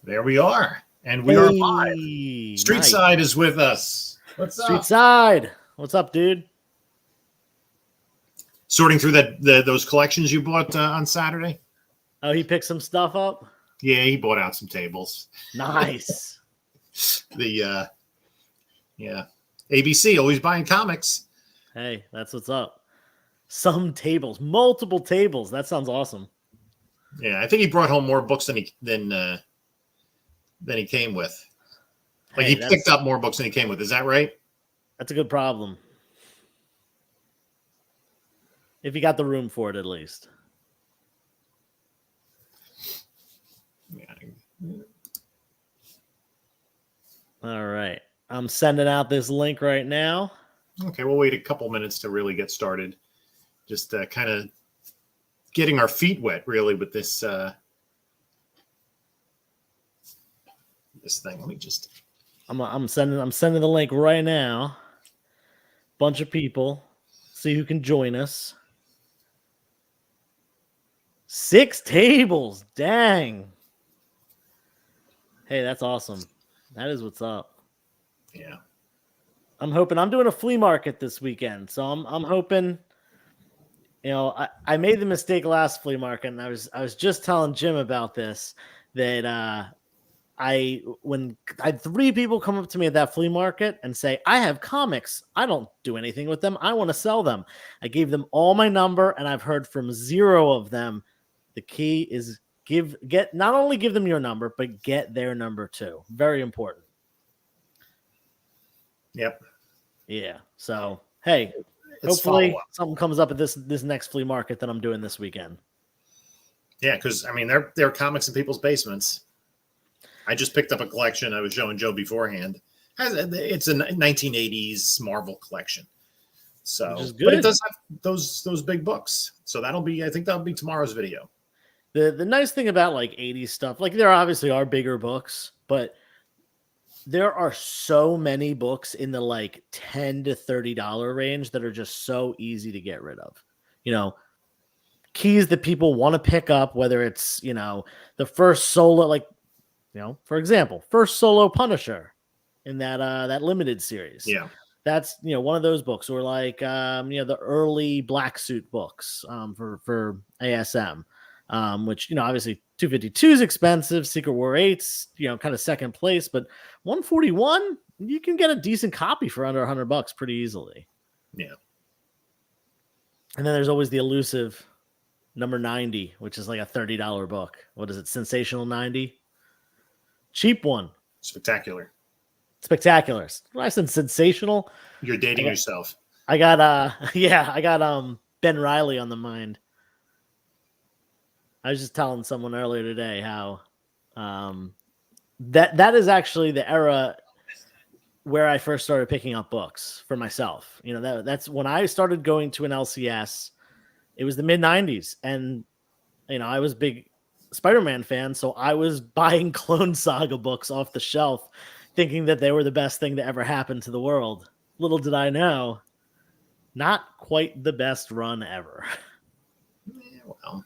There we are. And we are live. Street nice. Side is with us. What's Street up? Side. What's up, dude? Sorting through those collections you bought on Saturday? Oh, he picked some stuff up? Yeah, he bought out some tables. Nice. ABC, always buying comics. Hey, that's what's up. Some tables, multiple tables. That sounds awesome. Yeah, I think he brought home more books than he came with. Like he picked up more books than he came with. Is that right? That's a good problem. If you got the room for it, at least. Yeah. All right. I'm sending out this link right now. Okay, we'll wait a couple minutes to really get started. Just kind of getting our feet wet, really, with this this thing. Let me just. I'm sending the link right now. Bunch of people. See who can join us. 6 tables. Dang. Hey, that's awesome. That is what's up. Yeah. I'm hoping I'm doing a flea market this weekend. So I'm hoping, you know, I made the mistake last flea market, and I was just telling Jim about this, that when I had 3 people come up to me at that flea market and say, I have comics. I don't do anything with them. I want to sell them. I gave them all my number, and I've heard from 0 of them. The key is not only give them your number, but get their number too. Very important. Yep. Yeah. So, hey, hopefully something comes up at this next flea market that I'm doing this weekend. Yeah, because I mean, they're comics in people's basements. I just picked up a collection I was showing Joe beforehand. It's a 1980s Marvel collection. So, but it does have those big books. So I think that'll be tomorrow's video. The nice thing about like 80s stuff, like there obviously are bigger books, but there are so many books in the like $10 to $30 range that are just so easy to get rid of. You know, keys that people want to pick up, whether it's, you know, the first solo, like, you know, for example, first solo Punisher in that limited series. Yeah. That's, you know, one of those books, or like, you know, the early Black Suit books for ASM, which, you know, obviously 252 is expensive. Secret War 8's, you know, kind of second place, but 141, you can get a decent copy for under $100 pretty easily. Yeah. And then there's always the elusive number 90, which is like a $30 book. What is it? Sensational 90? Cheap one. Spectacular. When I said sensational, you're dating yourself. I got Ben Reilly on the mind. I was just telling someone earlier today how that is actually the era where I first started picking up books for myself. You know, that's when I started going to an LCS. It was the mid 90s, and you know, I was a big Spider-Man fan, so I was buying Clone Saga books off the shelf, thinking that they were the best thing to ever happen to the world. Little did I know, not quite the best run ever. Yeah, well,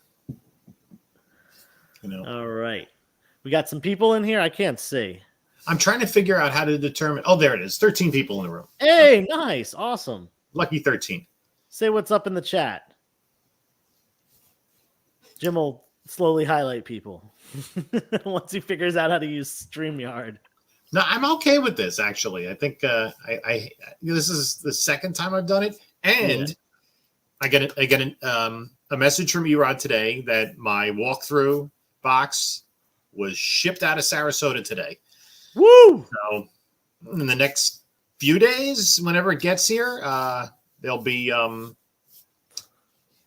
you know. All right. We got some people in here. I can't see. I'm trying to figure out how to determine. Oh, there it is. 13 people in the room. Hey, nice. Awesome. Lucky 13. Say what's up in the chat. Jim will slowly highlight people once he figures out how to use StreamYard. No, I'm okay with this, actually. I think this is the second time I've done it. And yeah. I get a message from Erod today that my walkthrough box was shipped out of Sarasota today. Woo! So in the next few days, whenever it gets here, there'll be an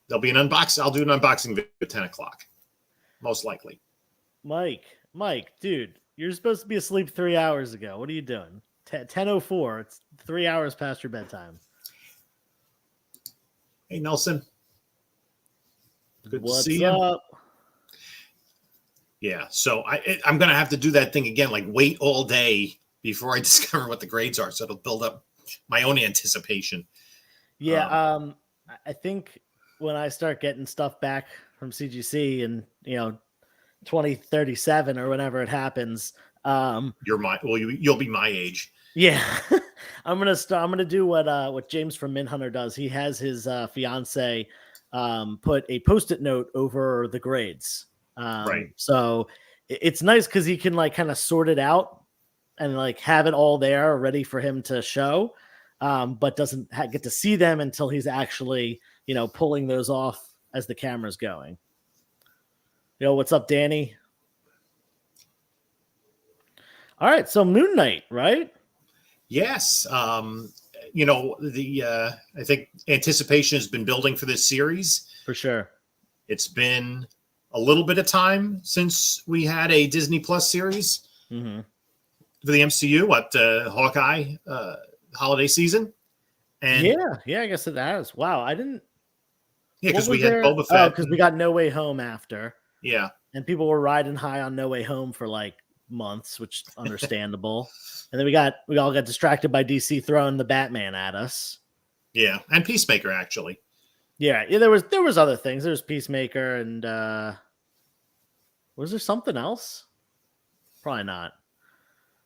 unboxing. I'll do an unboxing video at 10 o'clock, most likely. Mike, dude, you're supposed to be asleep 3 hours ago. What are you doing? 10:04. It's 3 hours past your bedtime. Hey, Nelson. Good What's to see up? you. Yeah, so I'm going to have to do that thing again, like wait all day before I discover what the grades are, so it'll build up my own anticipation. Yeah, I think when I start getting stuff back from CGC and, you know, 2037 or whenever it happens. You'll be my age. Yeah. I'm gonna do what James from Minhunter does. He has his fiance put a post-it note over the grades. Right. So it's nice because he can like kind of sort it out and like have it all there ready for him to show, but doesn't get to see them until he's actually, pulling those off as the camera's going. What's up, Danny? All right, so Moon Knight, right? Yes. I think anticipation has been building for this series. For sure. It's been a little bit of time since we had a Disney Plus series for the MCU, Hawkeye holiday season. And yeah, I guess it has. Wow, I didn't. Yeah, because we had Boba Fett. Because we got No Way Home after. Yeah. And people were riding high on No Way Home for like months, which is understandable. And then we all got distracted by DC throwing the Batman at us. Yeah, and Peacemaker actually. Yeah, there was other things. There was Peacemaker and was there something else? Probably not.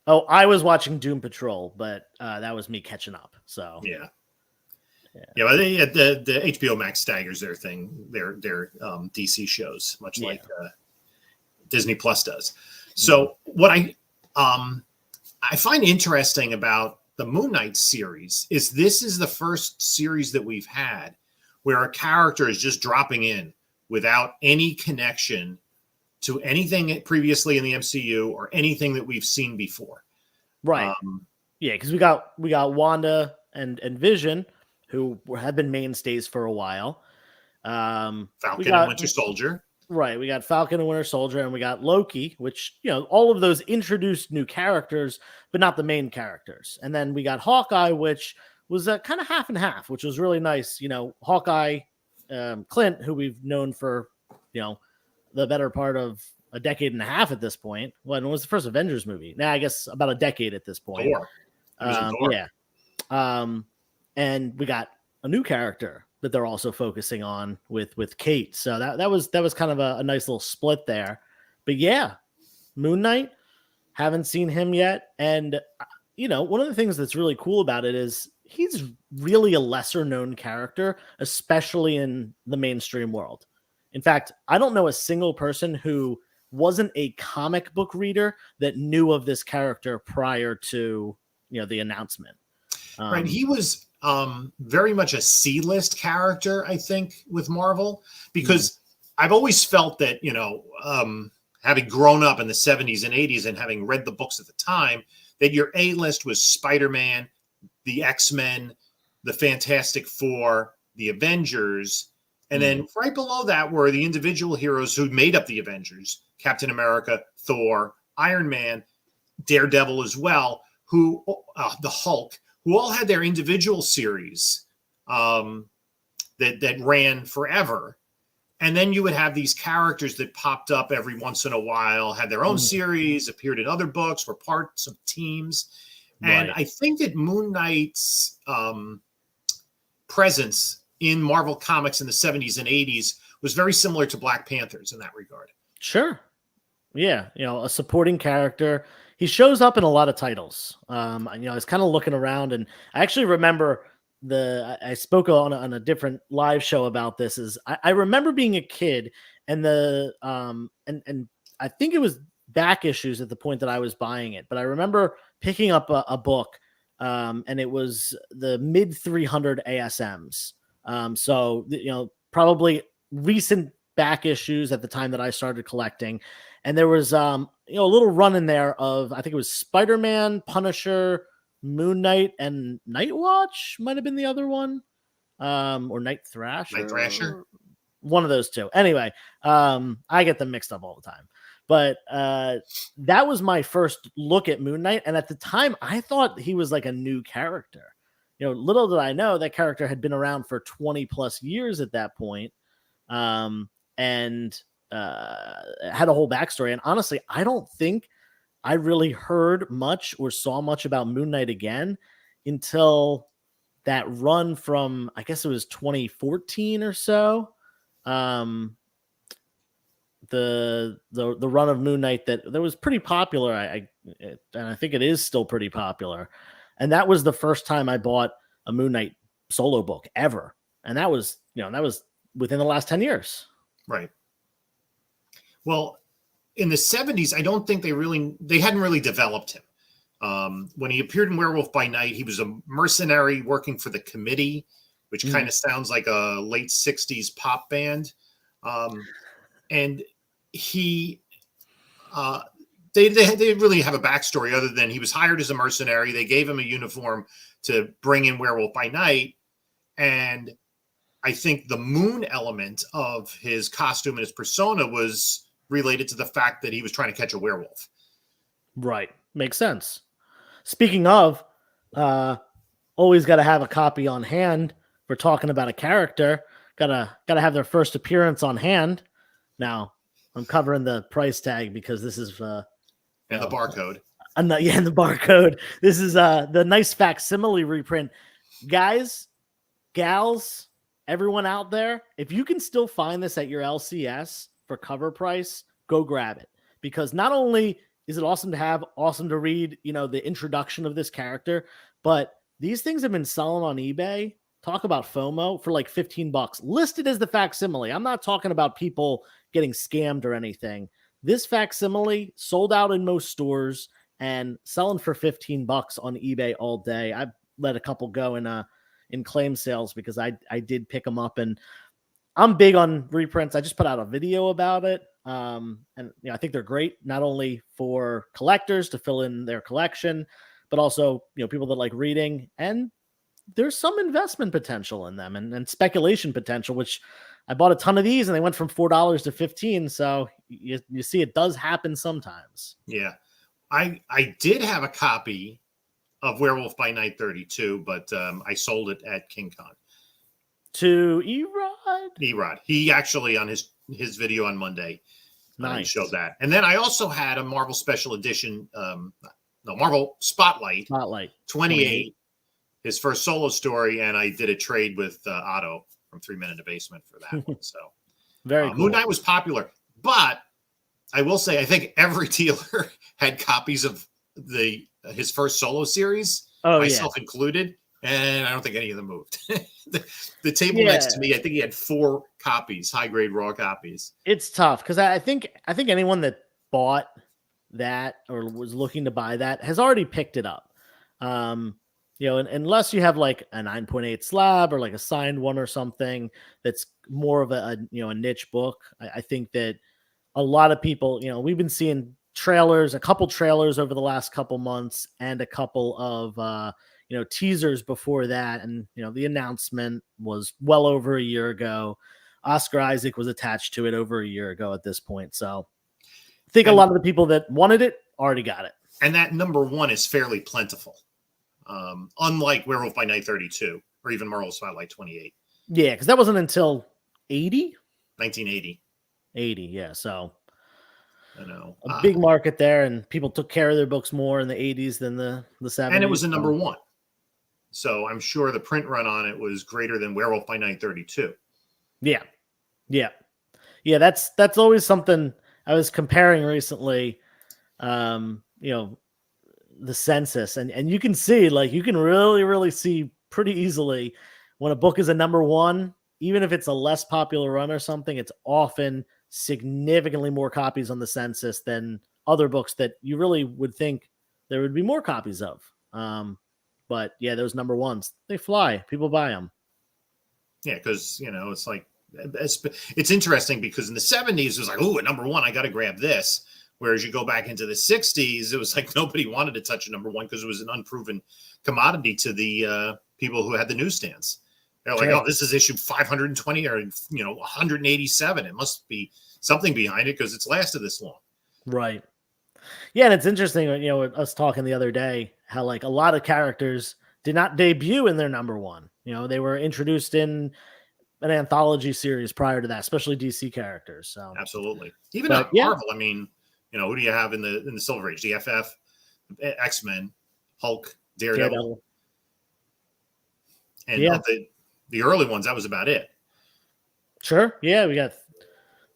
Oh, I was watching Doom Patrol, but that was me catching up. So yeah. Well, the HBO Max staggers their thing, their DC shows, much like Disney Plus does. So what I find interesting about the Moon Knight series is this is the first series that we've had where a character is just dropping in without any connection to anything previously in the MCU or anything that we've seen before. Right. Because we got Wanda and Vision, who have been mainstays for a while. Falcon and Winter Soldier. Right. We got Falcon and Winter Soldier, and we got Loki, which, all of those introduced new characters, but not the main characters. And then we got Hawkeye, which was kind of half and half, which was really nice. Hawkeye, Clint, who we've known for, the better part of a decade and a half at this point. When it was the first Avengers movie? Now, I guess about a decade at this point. Thor. Yeah. And we got a new character that they're also focusing on with Kate. So that was kind of a nice little split there. But yeah, Moon Knight, haven't seen him yet. And, one of the things that's really cool about it is he's really a lesser known character, especially in the mainstream world. In fact, I don't know a single person who wasn't a comic book reader that knew of this character prior to, the announcement. Right. He was very much a C-list character, I think, with Marvel, because I've always felt that, having grown up in the 70s and 80s and having read the books at the time, that your A-list was Spider-Man, the X-Men, the Fantastic Four, the Avengers, and then right below that were the individual heroes who made up the Avengers, Captain America, Thor, Iron Man, Daredevil as well, who the Hulk, who all had their individual series that ran forever. And then you would have these characters that popped up every once in a while, had their own series, appeared in other books, were parts of teams. And I think that Moon Knight's presence in Marvel Comics in the 70s and 80s was very similar to Black Panthers in that regard. Sure. Yeah. A supporting character. He shows up in a lot of titles. I was kind of looking around, and I actually remember I spoke on a different live show about this. I remember being a kid, and and I think it was back issues at the point that I was buying it, but I remember picking up a book, and it was the mid 300 ASMs. So probably recent back issues at the time that I started collecting. And there was a little run in there of, I think it was Spider-Man, Punisher, Moon Knight, and Night Watch might have been the other one. Or Night Thrasher. Night Thrasher. One of those two. Anyway, I get them mixed up all the time. But that was my first look at Moon Knight. And at the time, I thought he was like a new character. Little did I know that character had been around for 20 plus years at that point. And had a whole backstory. And honestly, I don't think I really heard much or saw much about Moon Knight again until that run from, I guess it was 2014 or so. the run of Moon Knight that was pretty popular. And I think it is still pretty popular. And that was the first time I bought a Moon Knight solo book ever. And that was within the last 10 years. Right. Well, in the 70s, I don't think they hadn't really developed him. When he appeared in Werewolf by Night, he was a mercenary working for the Committee, which kind of sounds like a late 60s pop band. And he, they didn't really have a backstory other than he was hired as a mercenary. They gave him a uniform to bring in Werewolf by Night. And I think the moon element of his costume and his persona was related to the fact that he was trying to catch a werewolf. Right. Makes sense. Speaking of, always got to have a copy on hand. We're talking about a character. Gotta have their first appearance on hand. Now, I'm covering the price tag because this is and the barcode. And the barcode. This is the nice facsimile reprint. Guys, gals, everyone out there, if you can still find this at your LCS for cover price, go grab it. Because not only is it awesome to have, awesome to read, the introduction of this character, but these things have been selling on eBay. Talk about FOMO for like $15, listed as the facsimile. I'm not talking about people getting scammed or anything. This facsimile sold out in most stores and selling for $15 on eBay all day. I've let a couple go in claim sales because I did pick them up, and I'm big on reprints. I just put out a video about it. And I think they're great, not only for collectors to fill in their collection, but also, people that like reading, and there's some investment potential in them and speculation potential, which I bought a ton of these and they went from $4 to $15. So you see, it does happen sometimes. Yeah. I did have a copy of Werewolf by Night 32, but I sold it at King Con. To Erod? Erod. He actually, on his video on Monday, nice. Showed that. And then I also had a Marvel Special Edition, Marvel Spotlight 28, his first solo story, and I did a trade with Otto from 3 Men in the Basement for that one. So very cool. Moon Knight was popular, but I will say I think every dealer had copies of his first solo series, myself included, and I don't think any of them moved. the table next to me, I think he had 4 copies, high grade raw copies. It's tough because I think anyone that bought that or was looking to buy that has already picked it up. Unless you have like a 9.8 slab or like a signed one or something that's more of a niche book. I think that a lot of people, we've been seeing a couple trailers over the last couple months and a couple of, teasers before that. And, the announcement was well over a year ago. Oscar Isaac was attached to it over a year ago at this point. So I think a lot of the people that wanted it already got it. And that number 1 is fairly plentiful. Unlike Werewolf by Night 32 or even Marvel Spotlight 28. Yeah, because that wasn't until 1980. 80, yeah. So I know. A big market there, and people took care of their books more in the 80s than the 70s. And it was a number 1. So I'm sure the print run on it was greater than Werewolf by Night 32. Yeah. That's always something I was comparing recently. The census, and you can see, like, you can really see pretty easily when a book is a number 1, even if it's a less popular run or something, it's often significantly more copies on the census than other books that you really would think there would be more copies of. But yeah, those number 1s, they fly. People buy them. Yeah, because it's like it's interesting because in the 70s it was like, oh, a number 1, I got to grab this. Whereas you go back into the 60s, it was like nobody wanted to touch a number 1 because it was an unproven commodity to the people who had the newsstands. They're like, oh, this is issue 520 or 187. It must be something behind it because it's lasted this long. Right. Yeah, and it's interesting, us talking the other day, how like a lot of characters did not debut in their number 1. They were introduced in an anthology series prior to that, especially DC characters. So absolutely. Even Marvel, I mean, who do you have in the Silver Age? The FF, X-Men, Hulk, Daredevil. And the early ones, that was about it. Sure. Yeah, we got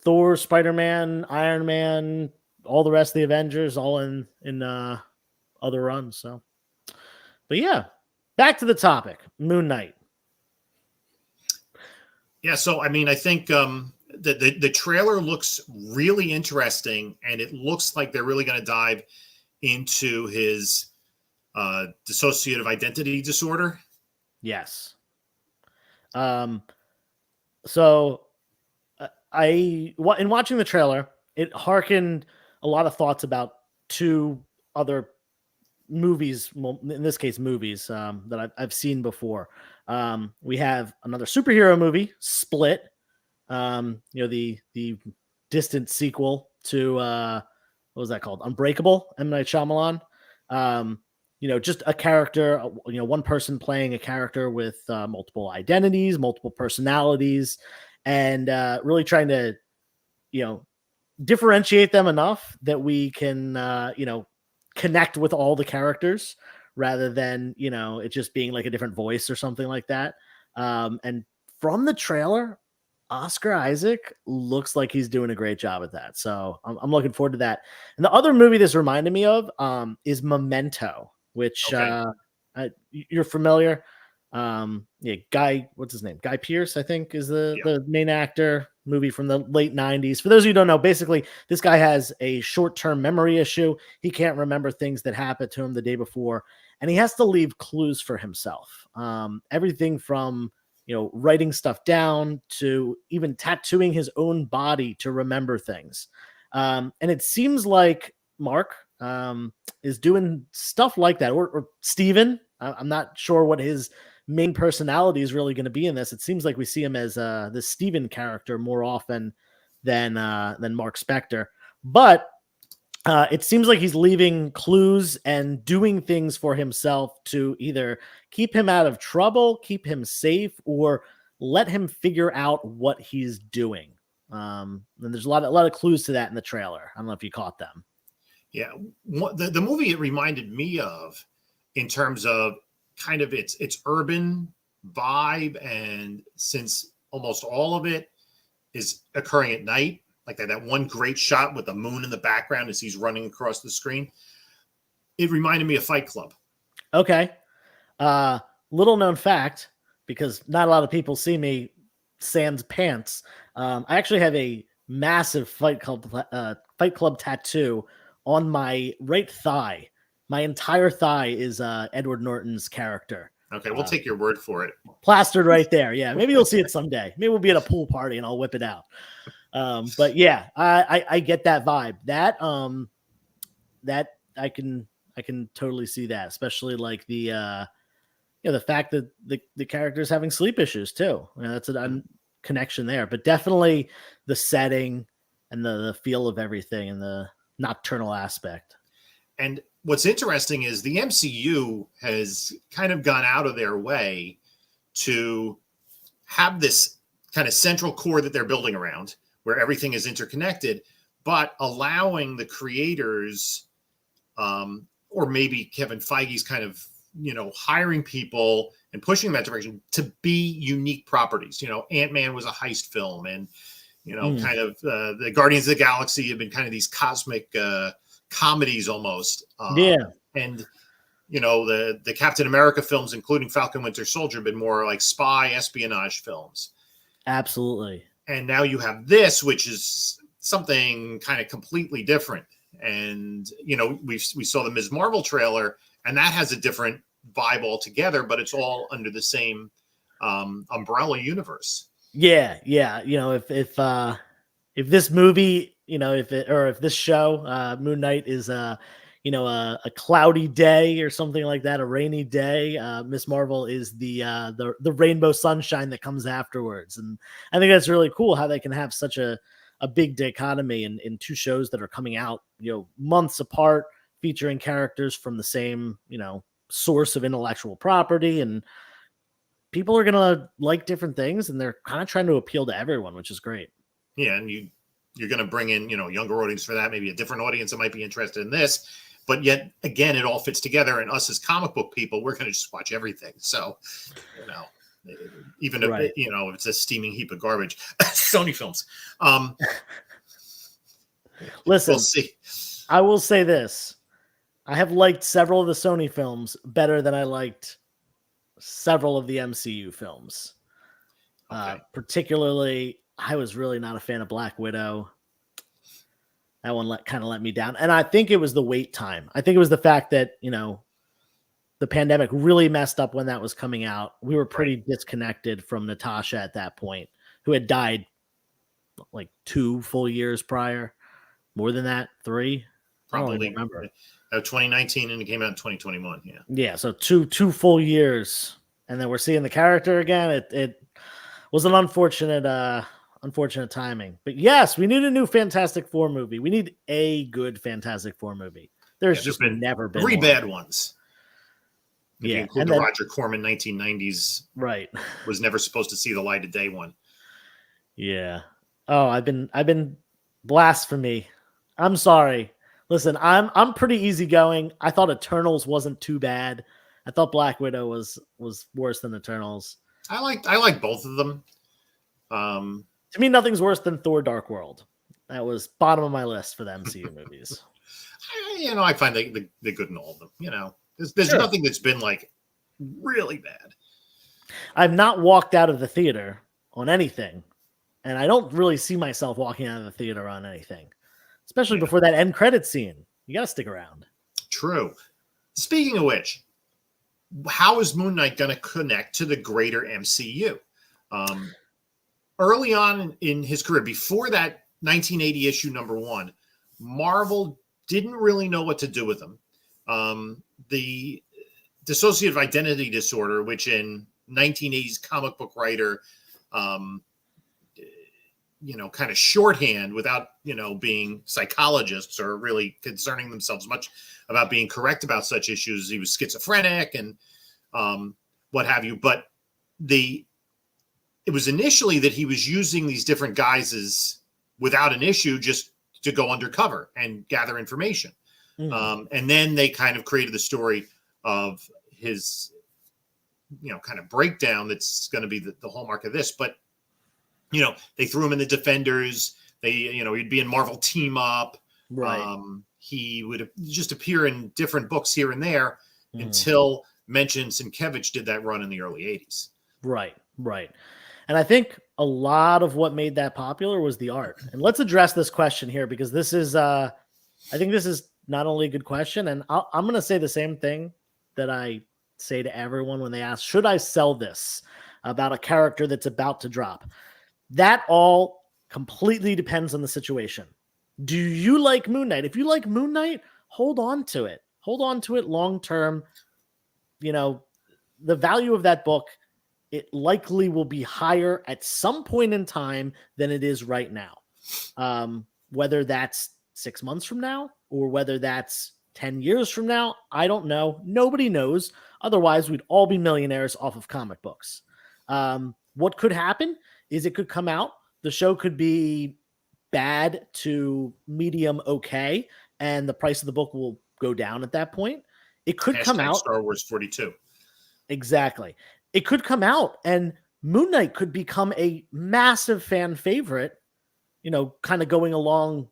Thor, Spider-Man, Iron Man, all the rest of the Avengers, all in other runs. So, but yeah, back to the topic, Moon Knight. Yeah, so I mean, I think the trailer looks really interesting, and it looks like they're really going to dive into his dissociative identity disorder. Yes. So in watching the trailer, it harkened a lot of thoughts about two other movies. Well, in this case, movies that I've seen before. We have another superhero movie, Split. The distant sequel to what was that called? Unbreakable, M. Night Shyamalan. Just a character, one person playing a character with multiple identities, multiple personalities, and really trying to, differentiate them enough that we can, connect with all the characters rather than, it just being like a different voice or something like that. And from the trailer, Oscar Isaac looks like he's doing a great job at that. So I'm looking forward to that. And the other movie this reminded me of is Memento, which you're familiar. Guy, what's his name? Guy Pearce, I think, is the main actor. Movie from the late 90s. For those of you who don't know, basically, this guy has a short-term memory issue. He can't remember things that happened to him the day before, and he has to leave clues for himself. Everything from writing stuff down to even tattooing his own body to remember things. And it seems like Mark is doing stuff like that, or Steven. I'm not sure what his main personality is really going to be in this. It seems like we see him as the Steven character more often than Mark Spector, but it seems like he's leaving clues and doing things for himself to either keep him out of trouble, keep him safe, or let him figure out what he's doing. And there's a lot of clues to that in the trailer. I don't know if you caught them. Yeah, the movie it reminded me of, in terms of kind of its urban vibe, and since almost all of it is occurring at night, like that one great shot with the moon in the background as he's running across the screen, it reminded me of Fight Club. Okay. Little known fact, because not a lot of people see me sans pants. I actually have a massive Fight Club tattoo on my right thigh. My entire thigh is Edward Norton's character. Okay, we'll take your word for it. Plastered right there. Yeah, maybe you'll see it someday. Maybe we'll be at a pool party and I'll whip it out. But yeah, I get that vibe. That I can totally see that, especially like the fact that the character's having sleep issues too. That's a connection there. But definitely the setting and the feel of everything and the nocturnal aspect. And what's interesting is the MCU has kind of gone out of their way to have this kind of central core that they're building around, where everything is interconnected, but allowing the creators, or maybe Kevin Feige's kind of, hiring people and pushing that direction to be unique properties. Ant-Man was a heist film, and, kind of the Guardians of the Galaxy have been kind of these cosmic comedies almost. And the Captain America films, including Falcon Winter Soldier, have been more like spy espionage films. Absolutely. And now you have this, which is something kind of completely different. And we saw the Ms. Marvel trailer, and that has a different vibe altogether, but it's all under the same umbrella universe. Yeah. If this movie, if this show, Moon Knight, is a cloudy day or something like that, a rainy day, Miss Marvel is the rainbow sunshine that comes afterwards. And I think that's really cool how they can have such a big dichotomy in two shows that are coming out, months apart, featuring characters from the same, source of intellectual property, and people are going to like different things, and they're kind of trying to appeal to everyone, which is great. Yeah. And you're going to bring in, younger audience for that, maybe a different audience that might be interested in this, but yet again, it all fits together. And us as comic book people, we're going to just watch everything. So, even Right. if it's a steaming heap of garbage. Sony Films. Listen, We'll see. I will say this. I have liked several of the Sony films better than I liked several of the MCU films. Okay. Particularly, I was really not a fan of Black Widow. That one kind of let me down. And I think it was the wait time. I think it was the fact that, the pandemic really messed up when that was coming out. We were pretty disconnected from Natasha at that point, who had died like 2 full years prior. More than that, 3? Probably. I don't remember. 2019, and it came out in 2021. Yeah. Yeah, so two full years, and then we're seeing the character again. It was an unfortunate timing. But yes, we need a new Fantastic Four movie. We need a good Fantastic Four movie. There's just never been 3 one. bad ones. If you include and the then, Roger Corman 1990s, right, was never supposed to see the light of day one. Yeah. Oh, I've been blasphemy. I'm sorry. Listen, I'm pretty easygoing. I thought Eternals wasn't too bad. I thought Black Widow was worse than Eternals. I like both of them. To me, nothing's worse than Thor: Dark World. That was bottom of my list for the MCU movies. I find they're good in all of them. There's nothing that's been like really bad. I've not walked out of the theater on anything, and I don't really see myself walking out of the theater on anything, especially before that end credit scene. You got to stick around. True. Speaking of which, how is Moon Knight going to connect to the greater MCU? Early on in his career, before that 1980 issue #1, Marvel didn't really know what to do with him. The dissociative identity disorder, which in 1980s comic book writer, kind of shorthand without, being psychologists or really concerning themselves much about being correct about such issues. He was schizophrenic and what have you. But it was initially that he was using these different guises without an issue just to go undercover and gather information. And then they kind of created the story of his, kind of breakdown that's going to be the hallmark of this. But, they threw him in the Defenders. He'd be in Marvel Team Up. Right. He would just appear in different books here and there until Mensch and Sienkiewicz did that run in the early 80s. Right. And I think a lot of what made that popular was the art. And let's address this question here, because this is, I think this is not only a good question, and I'm going to say the same thing that I say to everyone when they ask, should I sell this about a character that's about to drop? That all completely depends on the situation. Do you like Moon Knight? If you like Moon Knight, hold on to it. Hold on to it long term. The value of that book, it likely will be higher at some point in time than it is right now. Whether that's 6 months from now or whether that's 10 years from now, I don't know. Nobody knows. Otherwise, we'd all be millionaires off of comic books. What could happen is it could come out. The show could be bad to medium okay, and the price of the book will go down at that point. It could come out. Star Wars 42. Exactly. It could come out, and Moon Knight could become a massive fan favorite, kind of going along,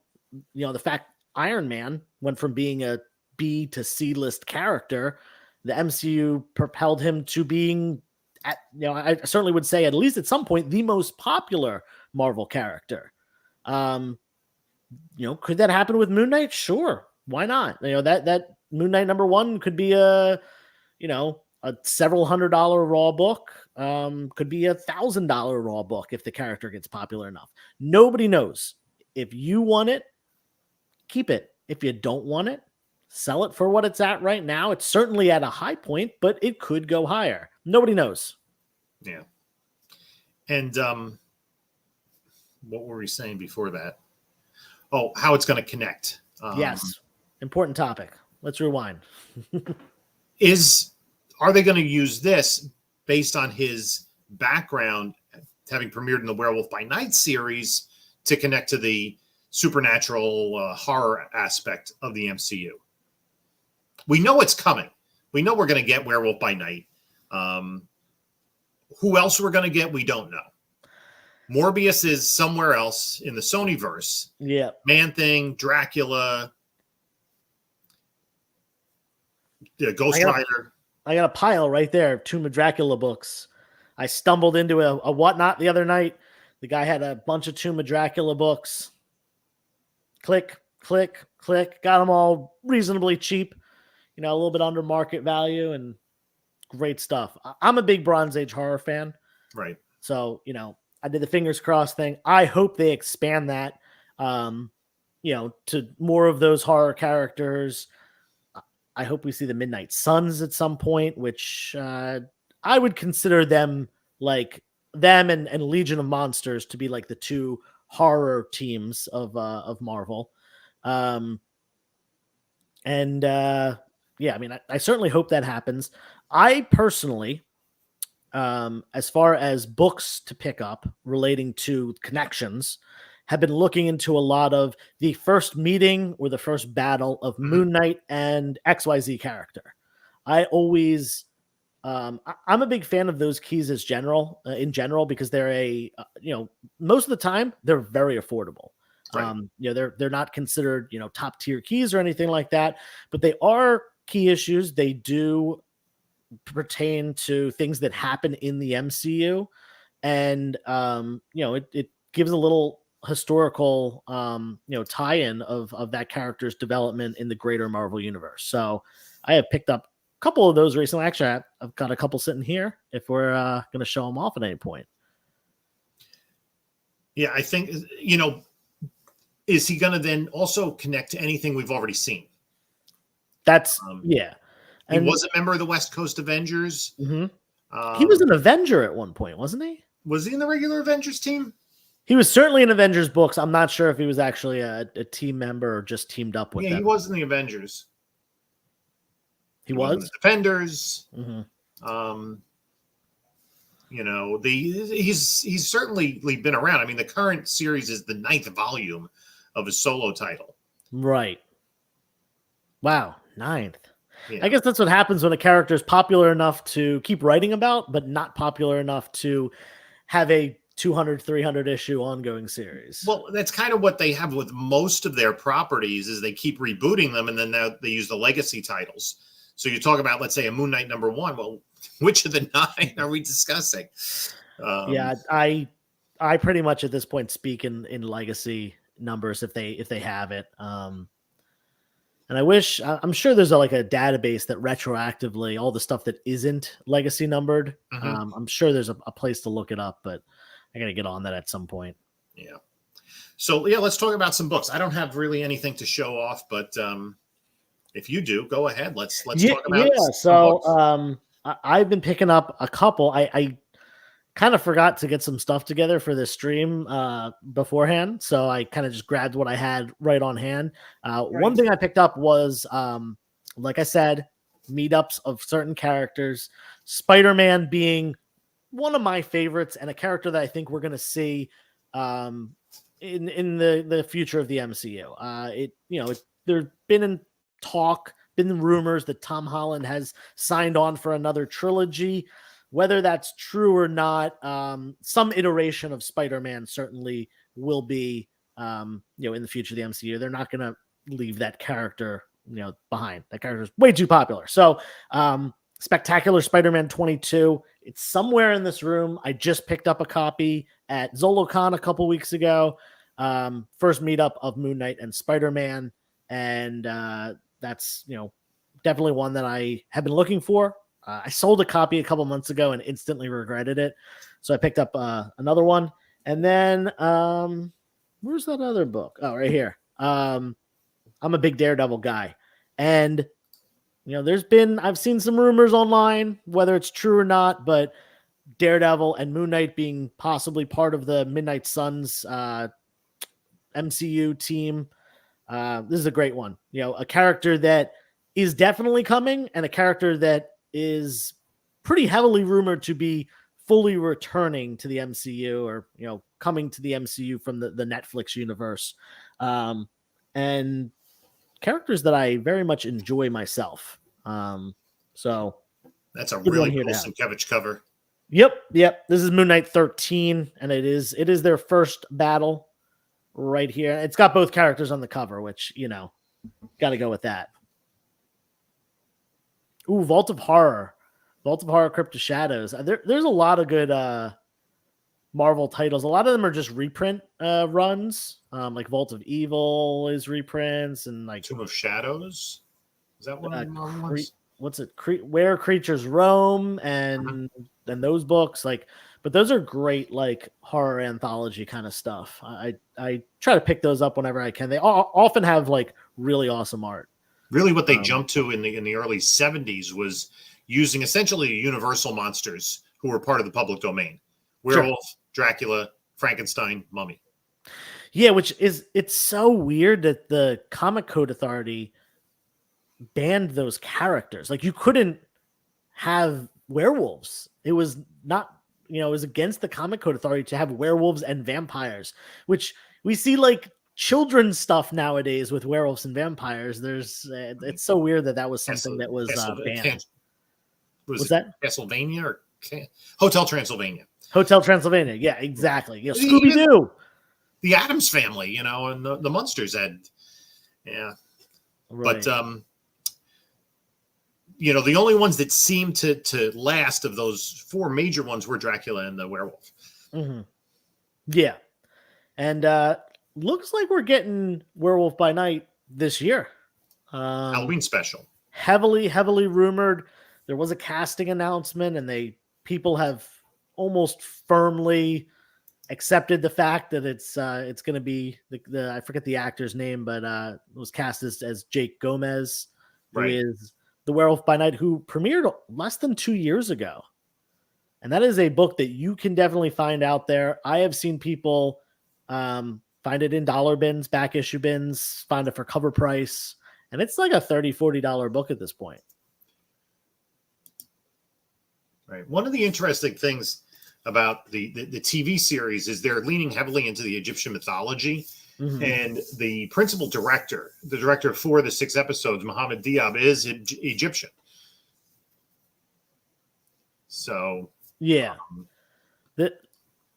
the fact Iron Man went from being a B to C list character. The MCU propelled him to being, I certainly would say at least at some point, the most popular Marvel character. Could that happen with Moon Knight? Sure. Why not? That Moon Knight #1 could be a several $100 raw book, could be $1,000 raw book if the character gets popular enough. Nobody knows. If you want it, keep it. If you don't want it, sell it for what it's at right now. It's certainly at a high point, but it could go higher. Nobody knows. Yeah. And what were we saying before that? Oh, how it's going to connect. Yes. Important topic. Let's rewind. Are they going to use this based on his background, having premiered in the Werewolf by Night series, to connect to the supernatural horror aspect of the MCU? We know it's coming. We know we're going to get Werewolf by Night. Who else we're going to get, we don't know. Morbius is somewhere else in the Sonyverse. Yeah. Man-Thing, Dracula, Ghost Rider. I got a pile right there, Tomb of Dracula books. I stumbled into a Whatnot the other night. The guy had a bunch of Tomb of Dracula books. Click, click, click. Got them all reasonably cheap, a little bit under market value, and great stuff. I'm a big Bronze Age horror fan. Right. So, I did the fingers crossed thing. I hope they expand that, to more of those horror characters. I hope we see the Midnight Suns at some point, which I would consider them like them and Legion of Monsters to be like the two horror teams of Marvel. I certainly hope that happens. I personally, as far as books to pick up relating to connections, have been looking into a lot of the first meeting or the first battle of Moon Knight and XYZ character. I always, I'm a big fan of those keys in general, because they're most of the time they're very affordable. Right. They're not considered, top tier keys or anything like that, but they are key issues. They do pertain to things that happen in the MCU, and it gives a little historical tie-in of that character's development in the greater Marvel universe. So I have picked up a couple of those recently. Actually, I've got a couple sitting here if we're going to show them off at any point. Yeah, I think, is he going to then also connect to anything we've already seen? That's yeah. He was a member of the West Coast Avengers. Mm-hmm. He was an Avenger at one point, wasn't he? Was he in the regular Avengers team? He was certainly in Avengers books. I'm not sure if he was actually a team member or just teamed up with them. Yeah, he was in the Avengers. He was in the Defenders. Mm-hmm. He's certainly been around. I mean, the current series is the 9th volume of his solo title. Right. Wow, 9th. Yeah. I guess that's what happens when a character is popular enough to keep writing about, but not popular enough to have a 200, 300 issue ongoing series. Well, that's kind of what they have with most of their properties, is they keep rebooting them, and then now they use the legacy titles. So you talk about, let's say, a Moon Knight #1. Well, which of the 9 are we discussing? I pretty much at this point speak in legacy numbers if they have it. And I'm sure there's a database that retroactively all the stuff that isn't legacy numbered. Mm-hmm. I'm sure there's a place to look it up, but I got to get on that at some point. Yeah. So yeah, let's talk about some books. I don't have really anything to show off, but if you do, go ahead. Let's talk about. Yeah. So I've been picking up a couple. I kind of forgot to get some stuff together for this stream beforehand, so I kind of just grabbed what I had right on hand. Right. One thing I picked up was, like I said, meetups of certain characters. Spider-Man being one of my favorites, and a character that I think we're going to see in the future of the MCU. There's been rumors that Tom Holland has signed on for another trilogy. Whether that's true or not, some iteration of Spider-Man certainly will be, in the future of the MCU. They're not going to leave that character, behind. That character is way too popular. So, Spectacular Spider-Man 22. It's somewhere in this room. I just picked up a copy at ZoloCon a couple weeks ago. First meetup of Moon Knight and Spider-Man, and that's definitely one that I have been looking for. I sold a copy a couple months ago and instantly regretted it. So I picked up another one. And then where's that other book? Oh, right here. I'm a big Daredevil guy. And, I've seen some rumors online, whether it's true or not, but Daredevil and Moon Knight being possibly part of the Midnight Suns MCU team. This is a great one. A character that is definitely coming, and a character that is pretty heavily rumored to be fully returning to the MCU, or coming to the MCU from the Netflix universe, and characters that I very much enjoy myself. So that's a really cool Sienkiewicz cover. Yep. This is Moon Knight 13, and it is their first battle right here. It's got both characters on the cover, which, got to go with that. Ooh, Vault of Horror, Crypt of Shadows. There's a lot of good Marvel titles. A lot of them are just reprint runs. Like Vault of Evil is reprints, and like Tomb of Shadows. Is that one of the Marvel ones? What's it? Where Creatures Roam, and those books, but those are great, like horror anthology kind of stuff. I try to pick those up whenever I can. They often have like really awesome art. Really, what they jumped to in the early 70s was using essentially universal monsters who were part of the public domain: werewolf, sure. Dracula, Frankenstein, Mummy. Yeah, it's so weird that the Comic Code Authority banned those characters. Like, you couldn't have werewolves. It was not, it was against the Comic Code Authority to have werewolves and vampires, which we see like children's stuff nowadays with werewolves and vampires. It's so weird that was something that was banned. Was that Castlevania or Hotel Transylvania? Hotel Transylvania. Yeah, exactly. Scooby-Doo. The Addams Family, and the Munsters had, yeah. Right. But, the only ones that seemed to last of those four major ones were Dracula and the werewolf. Mm-hmm. Yeah. And looks like we're getting Werewolf by Night this year. Halloween special. Heavily rumored. There was a casting announcement, and people have almost firmly accepted the fact that it's going to be the I forget the actor's name, but it was cast as Jake Gomez, who is the Werewolf by Night, who premiered less than 2 years ago. And that is a book that you can definitely find out there. I have seen people find it in dollar bins, back issue bins, find it for cover price. And it's like a $30, $40 book at this point. Right. One of the interesting things about the TV series is they're leaning heavily into the Egyptian mythology. Mm-hmm. And the principal director, the director for the 6 episodes, Mohammed Diab, is Egyptian. So yeah,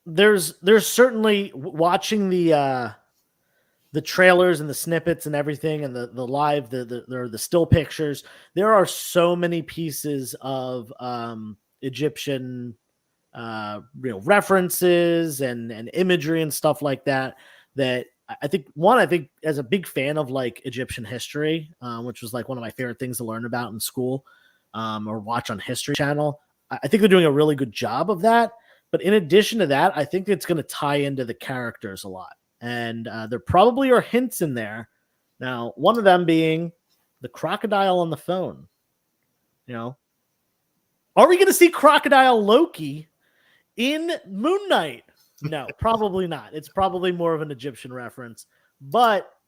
there's certainly, watching the trailers and the snippets and everything, and the live the still pictures. There are so many pieces of Egyptian references and imagery and stuff like that I think as a big fan of like Egyptian history, which was like one of my favorite things to learn about in school, or watch on History Channel, I think they're doing a really good job of that. But in addition to that, I think it's going to tie into the characters a lot. And there probably are hints in there. Now, one of them being the crocodile on the phone. Are we going to see Crocodile Loki in Moon Knight? No, probably not. It's probably more of an Egyptian reference, but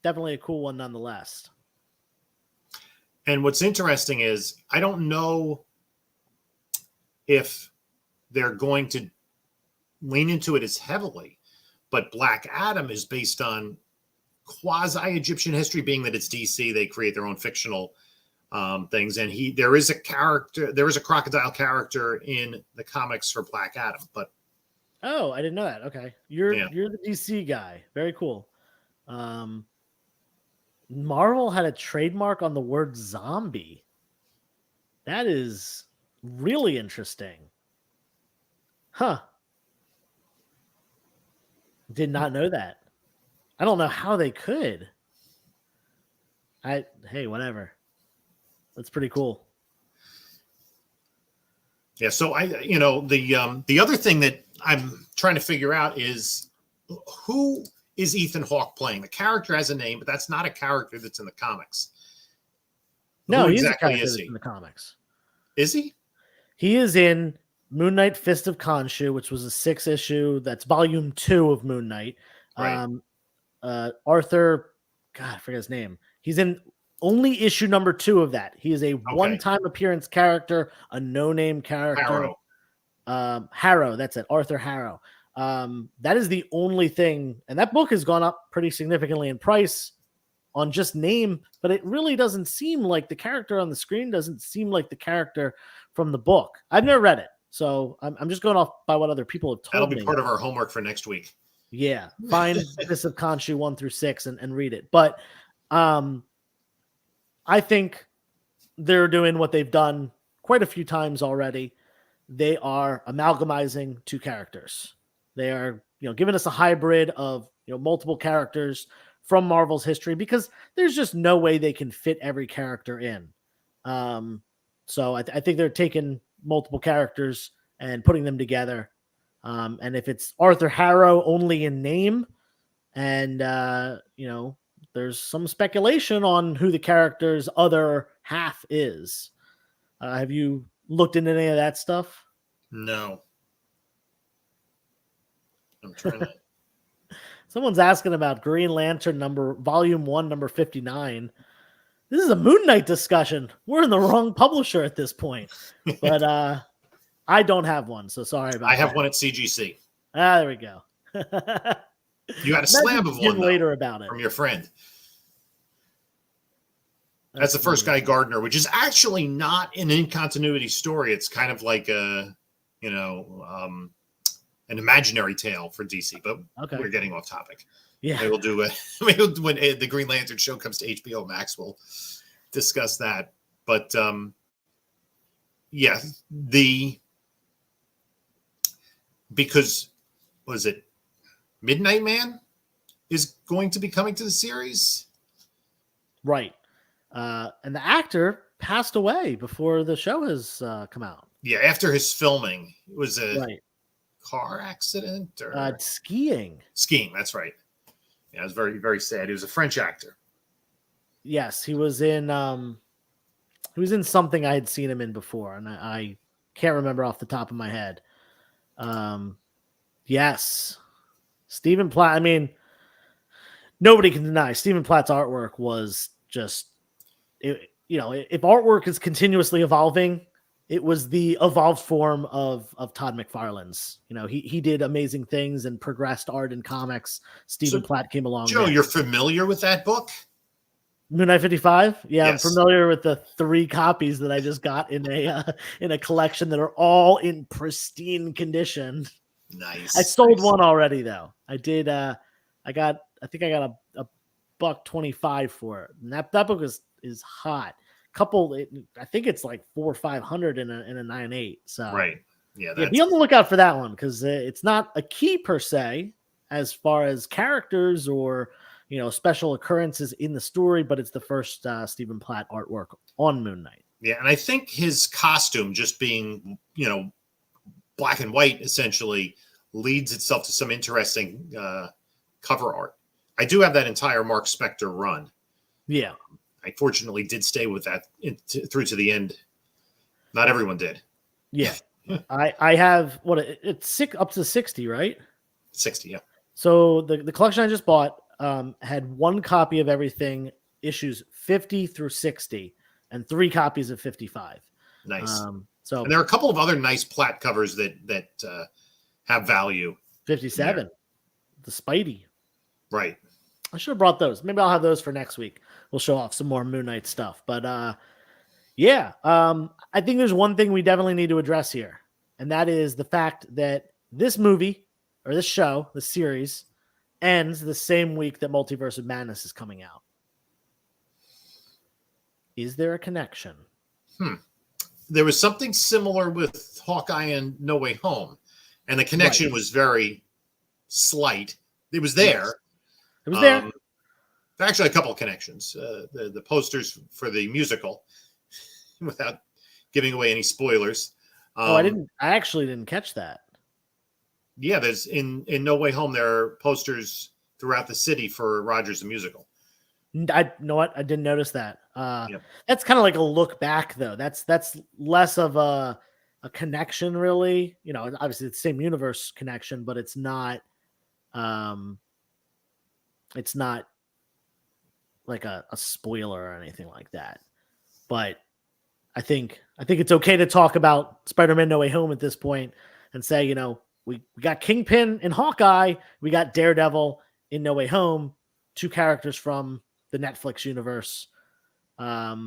definitely a cool one nonetheless. And what's interesting is, I don't know if they're going to lean into it as heavily, but Black Adam is based on quasi-Egyptian history, being that it's DC. They create their own fictional things. And there is a crocodile character in the comics for Black Adam, but oh, I didn't know that. Okay. You're the DC guy. Very cool. Marvel had a trademark on the word zombie. That is really interesting. Huh. Did not know that. I don't know how they could. Hey, whatever. That's pretty cool. Yeah, so the other thing that I'm trying to figure out is, who is Ethan Hawke playing? The character has a name, but that's not a character that's in the comics. No, he's exactly a character that's in the comics. Is he? He is in Moon Knight: Fist of Khonshu, which was a 6 issue. That's volume 2 of Moon Knight. Right. Arthur, God, I forget his name. He's in only issue number 2 of that. He is a one-time appearance character, a no-name character. Harrow, that's it. Arthur Harrow. That is the only thing, and that book has gone up pretty significantly in price on just name, but it really doesn't seem like the character on the screen doesn't seem like the character from the book. I've never read it, So I'm just going off by what other people have That'll told be me. part of our homework for next week. Yeah, find Miss of Khonshu 1 through 6 and read it. But I think they're doing what they've done quite a few times already. They are amalgamizing two characters. They are, giving us a hybrid of, multiple characters from Marvel's history, because there's just no way they can fit every character in. So I think they're taking multiple characters and putting them together. And if it's Arthur Harrow only in name, and there's some speculation on who the character's other half is. Have you looked into any of that stuff? No. I'm trying to. Someone's asking about Green Lantern Volume 1, number 59. This is a Moon Knight discussion. We're in the wrong publisher at this point. But I don't have one, so sorry about that. I have one at CGC. There we go. You had a slab of one later about it from your friend. That's the first guy, Gardner, which is actually not an in-continuity story. It's kind of like an imaginary tale for DC, but we're getting off topic. Yeah. Maybe we'll do when the Green Lantern show comes to HBO Max, we'll discuss that. But because was it Midnight Man is going to be coming to the series? Right. And the actor passed away before the show has come out. Yeah, after his filming. It was a car accident or skiing. Skiing, that's right. Yeah, it was very, very sad. He was a French actor. Yes, he was in something I had seen him in before, and I can't remember off the top of my head. Yes. Stephen Platt, I mean, nobody can deny Stephen Platt's artwork was just, if artwork is continuously evolving, it was the evolved form of Todd McFarlane's. He did amazing things and progressed art in comics. Stephen Platt came along. Joe, you're familiar with that book? Moon Knight 55? Yeah, yes. I'm familiar with the 3 copies that I just got in a collection that are all in pristine condition. Nice. I sold one already though. I did. I think I got a $1.25 for it. And that book is hot. I think it's like 400 or 500 in a 9.8. So right. Yeah. Be on the lookout for that one, because it's not a key per se as far as characters or special occurrences in the story, but it's the first Stephen Platt artwork on Moon Knight. Yeah, and I think his costume just being black and white essentially leads itself to some interesting cover art. I do have that entire Mark Spector run. Yeah. I fortunately did stay with that through to the end. Not everyone did. Yeah. I have it's up to 60, right? 60, yeah. So the collection I just bought had 1 copy of everything, issues 50 through 60, and 3 copies of 55. Nice. And there are a couple of other nice Platt covers that have value. 57, the Spidey. Right. I should have brought those. Maybe I'll have those for next week. We'll show off some more Moon Knight stuff. But I think there's one thing we definitely need to address here, and that is the fact that this movie, or this show, the series, ends the same week that Multiverse of Madness is coming out. Is there a connection? There was something similar with Hawkeye and No Way Home, and the connection was very slight. It was there. Yes. It was there. Actually, a couple of connections. The posters for the musical, without giving away any spoilers. I actually didn't catch that. Yeah, there's in No Way Home, there are posters throughout the city for Rogers the Musical. I know what, I didn't notice that. That's kind of like a look back, though. That's less of a connection, really. Obviously it's the same universe connection, but it's not. It's not like a spoiler or anything like that. But I think it's okay to talk about Spider-Man No Way Home at this point and say, we got Kingpin in Hawkeye, we got Daredevil in No Way Home, 2 characters from the Netflix universe. I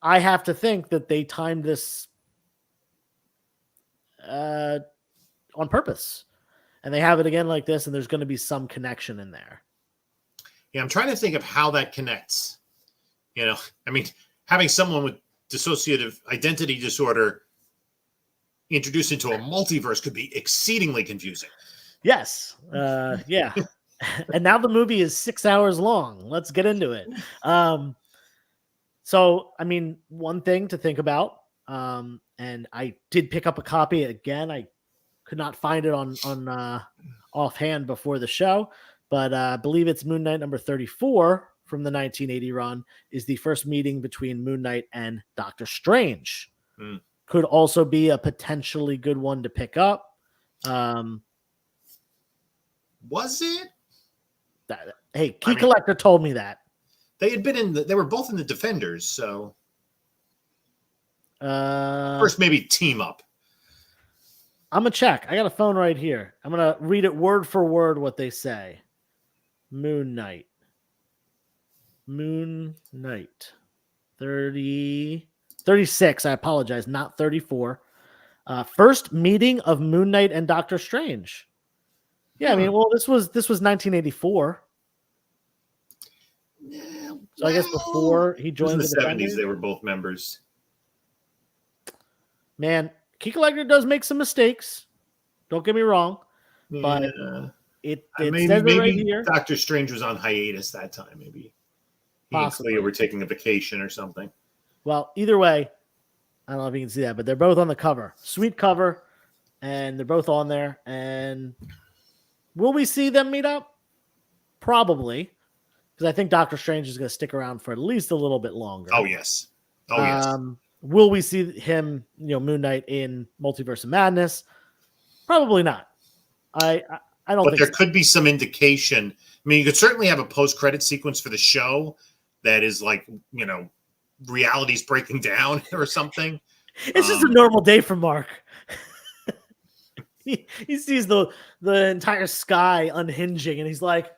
have to think that they timed this on purpose. And they have it again like this, and there's going to be some connection in there. Yeah, I'm trying to think of how that connects. I mean, having someone with dissociative identity disorder introduced into a multiverse could be exceedingly confusing. Yes. Yeah. And now the movie is 6 hours long. Let's get into it. So, I mean, one thing to think about, and I did pick up a copy again. I could not find it on offhand before the show, but I believe it's Moon Knight number 34 from the 1980 run is the first meeting between Moon Knight and Doctor Strange. Could also be a potentially good one to pick up. Was it? Hey, Key Collector told me that. They had been they were both in the Defenders, so first maybe team up. I'm gonna check. I got a phone right here. I'm gonna read it word for word what they say. Moon Knight 36. I apologize, not 34. First meeting of Moon Knight and Doctor Strange. Yeah, I mean, well, this was 1984. So I guess before he joined the 70s, they were both members. Man, Key Collector does make some mistakes. Don't get me wrong, but it says it right here. Doctor Strange was on hiatus that time. Maybe he and Clea were taking a vacation or something. Well, either way, I don't know if you can see that, but they're both on the cover. Sweet cover, and they're both on there. And will we see them meet up? Probably, because I think Doctor Strange is going to stick around for at least a little bit longer. Oh, yes. Yes. Will we see him, Moon Knight in Multiverse of Madness? Probably not. I don't think there could be some indication. I mean, you could certainly have a post-credit sequence for the show that is like, reality's breaking down or something. It's just a normal day for Mark. he sees the entire sky unhinging and he's like,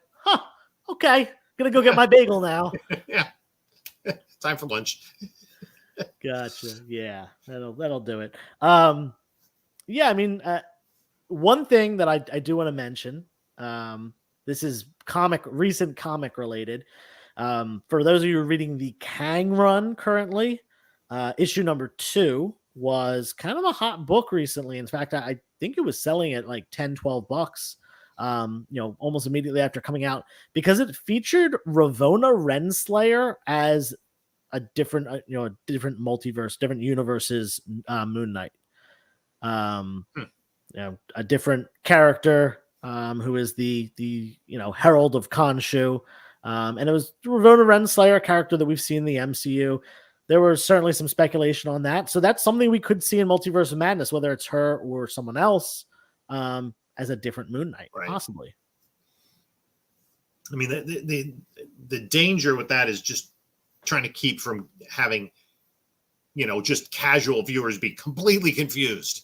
okay, gonna go get my bagel now. Yeah. Time for lunch. Gotcha. Yeah, that'll do it. Yeah, I mean, one thing that I do want to mention, this is recent comic related. For those of you reading the Kang run currently, issue number 2 was kind of a hot book recently. In fact, I think it was selling at like $10-12, almost immediately after coming out, because it featured Ravonna Renslayer as a different, different multiverse, different universes, Moon Knight. A different character, who is the Herald of Khonshu. And it was Ravonna Renslayer, a character that we've seen in the MCU. There was certainly some speculation on that. So that's something we could see in Multiverse of Madness, whether it's her or someone else, as a different Moon Knight, possibly. I mean, the danger with that is just trying to keep from having, just casual viewers be completely confused,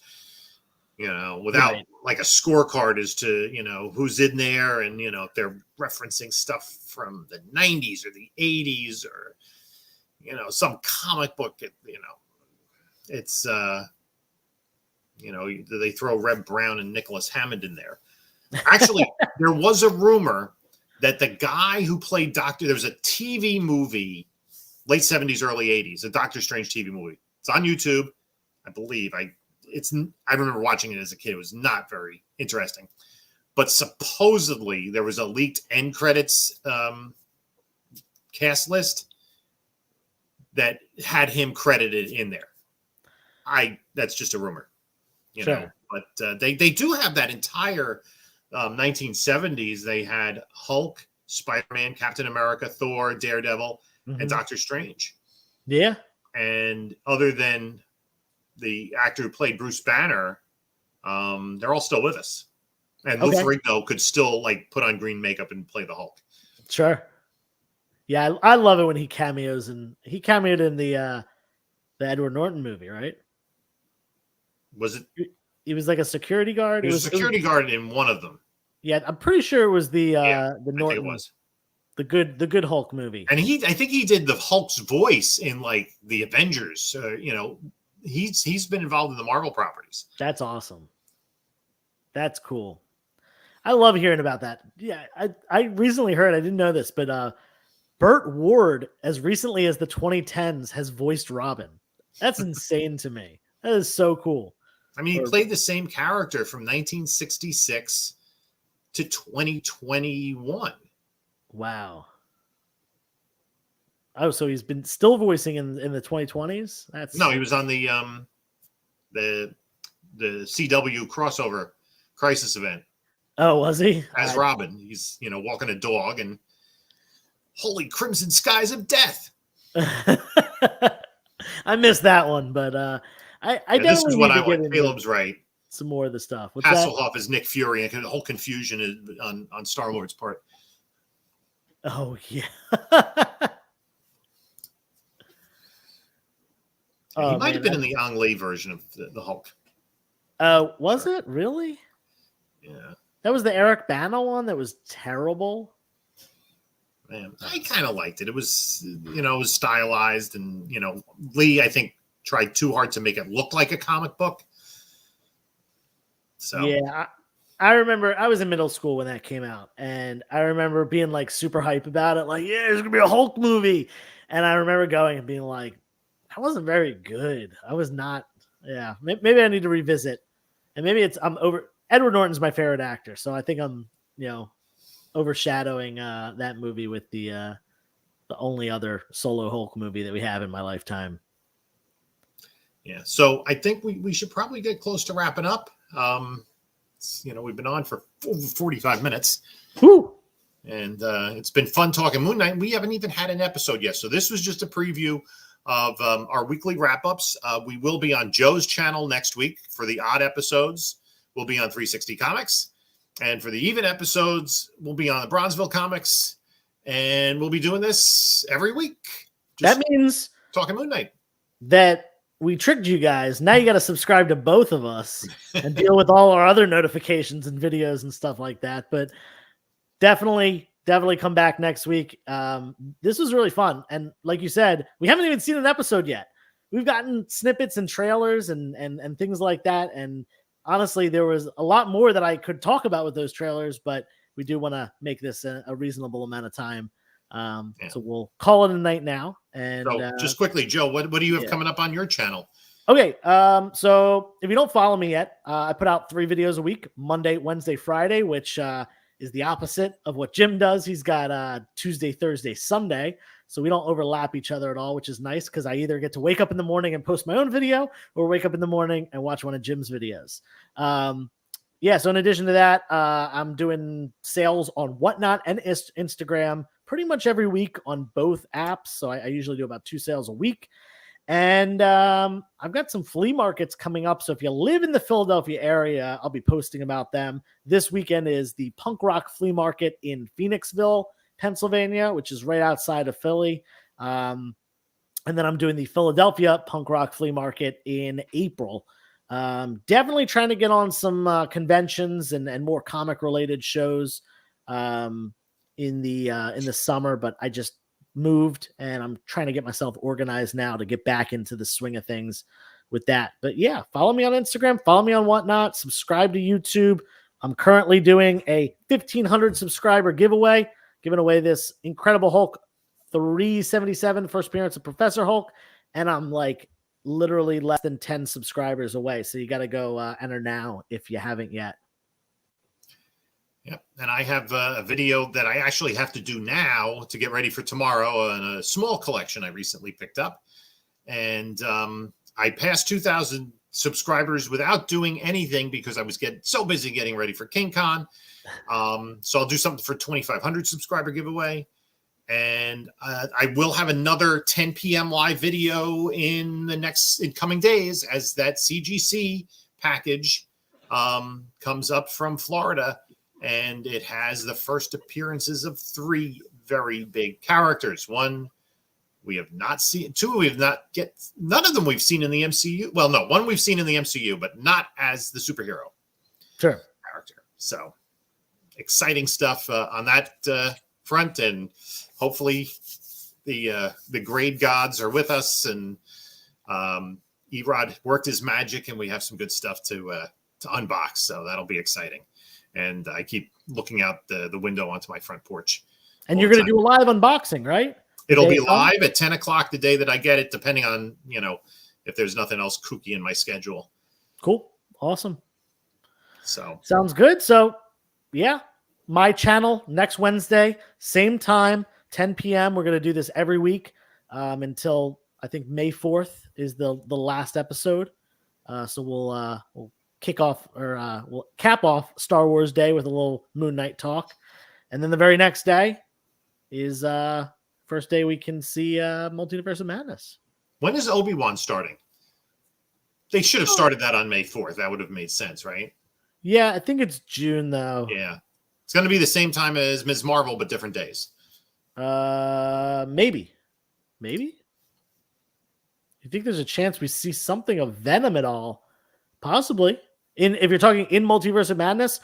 without like a scorecard as to, who's in there and, if they're referencing stuff from the 90s or the 80s or, some comic book, it's, they throw Reb Brown and Nicholas Hammond in there. Actually, there was a rumor that the guy who played there was a TV movie, late 70s, early 80s, a Doctor Strange TV movie. It's on YouTube, I believe. I remember watching it as a kid. It was not very interesting. But supposedly there was a leaked end credits cast list that had him credited in there. That's just a rumor, Sure. But they do have that entire 1970s. They had Hulk, Spider-Man, Captain America, Thor, Daredevil, and Doctor Strange. Yeah. And other than the actor who played Bruce Banner, they're all still with us. And Lou Ferrigno could still put on green makeup and play the Hulk. Sure. Yeah, I love it when he cameos, and he cameoed in the Edward Norton movie, right? Was it? He was like a security guard. He was a security guard in one of them. Yeah, I'm pretty sure it was the Norton. I think it was the good Hulk movie. And I think he did the Hulk's voice in the Avengers. he's been involved in the Marvel properties. That's awesome. That's cool. I love hearing about that. Yeah, I recently heard, I didn't know this, but Burt Ward, as recently as the 2010s, has voiced Robin. That's insane to me. That is so cool. I mean, he played the same character from 1966 to 2021. Wow. Oh, so he's been still voicing in the 2020s? No, he was on the CW crossover Crisis event. Oh, was he? As Robin. He's, walking a dog and holy crimson skies of death. I missed that one, but I definitely this is what I want. into Caleb's right. Some more of the stuff. What's Hasselhoff is Nick Fury, and the whole confusion is on Star-Lord's part. Oh, yeah. He might have been in the Ang Lee version of the Hulk. Was it really? Yeah. That was the Eric Bana one that was terrible. Man, I kind of liked it. It was, it was stylized, and Lee, I think, tried too hard to make it look like a comic book. So yeah, I remember I was in middle school when that came out, and I remember being like super hype about it, like, yeah, there's gonna be a Hulk movie, and I remember going and being like, that wasn't very good. I was not. Yeah, maybe I need to revisit, and maybe I'm over. Edward Norton's my favorite actor, so I think I'm, overshadowing that movie with the only other solo Hulk movie that we have in my lifetime. Yeah, so I think we should probably get close to wrapping up. We've been on for over 45 minutes. Woo! And it's been fun talking Moon Knight. We haven't even had an episode yet, so this was just a preview of our weekly wrap-ups. We will be on Joe's channel next week for the odd episodes. We'll be on 360 Comics. And for the even episodes, we'll be on the Bronzeville Comics. And we'll be doing this every week. That means talking Moon Knight. That we tricked you guys. Now you got to subscribe to both of us and deal with all our other notifications and videos and stuff like that. But definitely come back next week. This was really fun. And like you said, we haven't even seen an episode yet. We've gotten snippets and trailers and things like that. And honestly, there was a lot more that I could talk about with those trailers, but we do want to make this a reasonable amount of time. So we'll call it a night now. And just quickly, Joe, what do you have coming up on your channel? Okay. So if you don't follow me yet, I put out 3 videos a week, Monday, Wednesday, Friday, which is the opposite of what Jim does. He's got Tuesday, Thursday, Sunday. So we don't overlap each other at all, which is nice because I either get to wake up in the morning and post my own video or wake up in the morning and watch one of Jim's videos. So in addition to that, I'm doing sales on Whatnot and Instagram pretty much every week on both apps. So I usually do about 2 sales a week. And I've got some flea markets coming up. So if you live in the Philadelphia area, I'll be posting about them. This weekend is the Punk Rock Flea Market in Phoenixville, Pennsylvania, which is right outside of Philly. And then I'm doing the Philadelphia Punk Rock Flea Market in April. Definitely trying to get on some conventions and more comic related shows in the summer, but I just moved and I'm trying to get myself organized now to get back into the swing of things with that. But yeah, follow me on Instagram, follow me on Whatnot, subscribe to YouTube. I'm currently doing a 1,500 subscriber giveaway, giving away this Incredible Hulk 377 first appearance of Professor Hulk. And I'm like literally less than 10 subscribers away. So you got to go enter now if you haven't yet. Yep. And I have a video that I actually have to do now to get ready for tomorrow on a small collection I recently picked up. And I passed 2,000 subscribers without doing anything because I was getting so busy getting ready for King Con. So I'll do something for 2,500 subscriber giveaway. And I will have another 10 p.m. live video in coming days as that CGC package comes up from Florida. And it has the first appearances of 3 very big characters. One we have not seen, 2 we have not none of them we've seen in the MCU. Well, no, one we've seen in the MCU, but not as the superhero character. So exciting stuff on that front, and hopefully the grade gods are with us, and Erod worked his magic, and we have some good stuff to unbox. So that'll be exciting. And I keep looking out the window onto my front porch. And you're going to do a live unboxing, right? It'll be live at 10 o'clock the day that I get it, depending on, if there's nothing else kooky in my schedule. Cool. Awesome. So sounds good. So yeah, my channel next Wednesday, same time, 10 p.m. We're going to do this every week until I think May 4th is the last episode. So we'll kick off or we'll cap off Star Wars Day with a little Moon Knight talk. And then the very next day is first day we can see Multiverse of Madness. When is Obi-Wan starting? They should have started that on May 4th. That would have made sense, right? Yeah, I think it's June, though. Yeah. It's going to be the same time as Ms. Marvel, but different days. Maybe. You think there's a chance we see something of Venom at all? Possibly. If you're talking in Multiverse of Madness,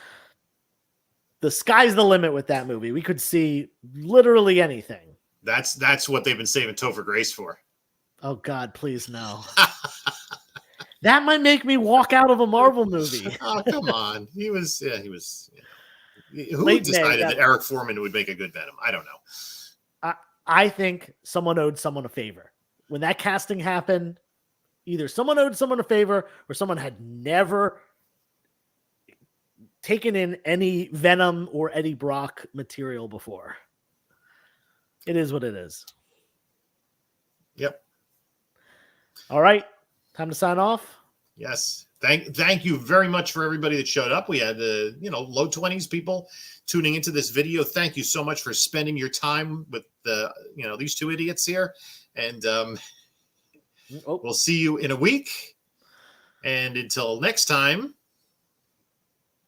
the sky's the limit with that movie. We could see literally anything. That's what they've been saving Topher Grace for. Oh, God, please no. That might make me walk out of a Marvel movie. Oh, come on. He was. Who decided that Eric Foreman would make a good Venom? I don't know. I think someone owed someone a favor. When that casting happened, either someone owed someone a favor or someone had never taken in any Venom or Eddie Brock material before. It is what it is. Yep. All right. Time to sign off. Yes. Thank you very much for everybody that showed up. We had low 20s people tuning into this video. Thank you so much for spending your time with these two idiots here. And we'll see you in a week. And until next time,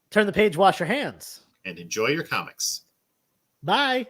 turn the page, wash your hands, and enjoy your comics. Bye.